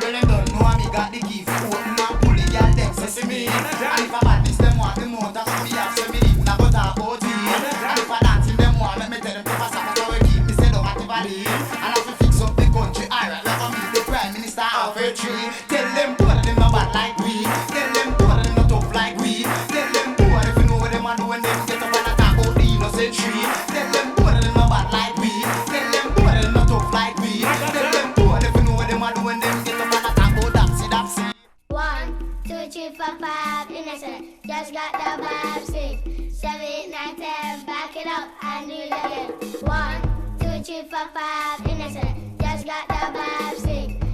Well, them don't know me got the key for open and pull the girl them say see me. And if I badness them want the motor, so me have say me need na go talk about it. And if I dancing them want, let me tell them to pass up so we keep me say don't have to valley. And if we fix up the country, alright, let me meet the Prime Minister of a tree. Tell them both of them no bad like we. Tell them both of them no tough like we. Tell them both if you know what them a do when them get up and attack out the innocent tree. Tell them both of them no bad like we. Tell them both of them no tough like we. Tell them both if you know what them a do when them get up and attack out Dapsy Dapsy. 1, 2, 3, 4, 5, innocent. Just got the vibe, 6, 7, 8, 9, 10. Back it up and do it again. 1, 2, 3, 4, 5, innocent. Just got the vibe,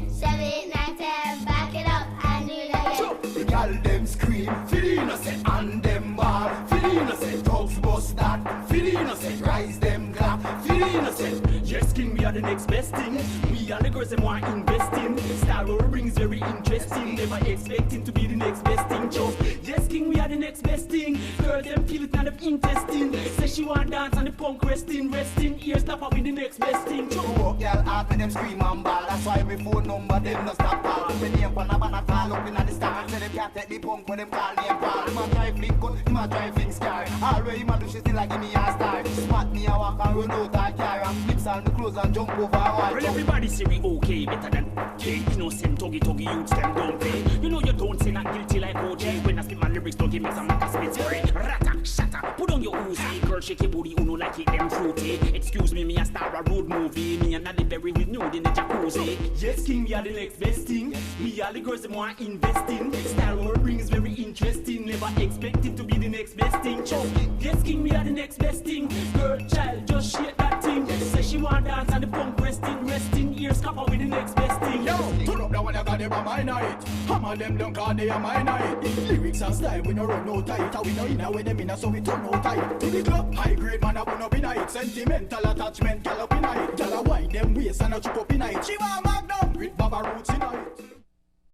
6, 7, 8, 9, 10. Back it up and do it again. The girl them scream, feel the innocent and them ball. Feel the innocent, dogs bust that. Feel the innocent, rise them clap. Feel the innocent. Yes, king, we are the next best thing. We are the girls them want investing. Star Wars rings very interesting. Never expecting to be the next best thing. Just yes, king, we are the next best thing. Girl them feel it kind of interesting. Say she want dance and the punk resting. Here stop up with the next best thing. Walk girl out with them scream and ball. That's why my phone number them no stop call. Put me name on a banner call up in the star. Say them can't take the punk when them call name Paul. Him a drive Lincoln, him a drive Finks car. Already him a do shit still like give me a star. Smart me a walk and run out a car. And flips on the clothes and jump over a wall. Well, everybody say we okay, better than okay. Innocent tuggy youths them don't play. You know you don't say not guilty like OJ. When I spit my lyrics, don't give me some maca spit spray. Rata, shatta, put on your Uzi. Girl shake your booty, uno like it them fruity. Excuse me, a star a road movie. Me and Nally Berry with nude in the jacuzzi. Yes, king, we are the next best thing. We are the girls that want investing. Star Wars rings very interesting. Never expected to be the next best thing. Yes, king, we are the next best thing. Girl, child, just shake that thing. Say she want dance and the punk resting. Ears copper with the next best thing. Yo, turn up that one, I got them on my night. Hammer them down, cause they are my night. Lyrics and style, we no run no tight. And we no inna with them inna, so we turn no tight. To the club, high grade man, I put up in night. Sentimental attachment, gal up in night. Gal a wide them waist and a chop up in night. She want Magnum with Baba Roots in night.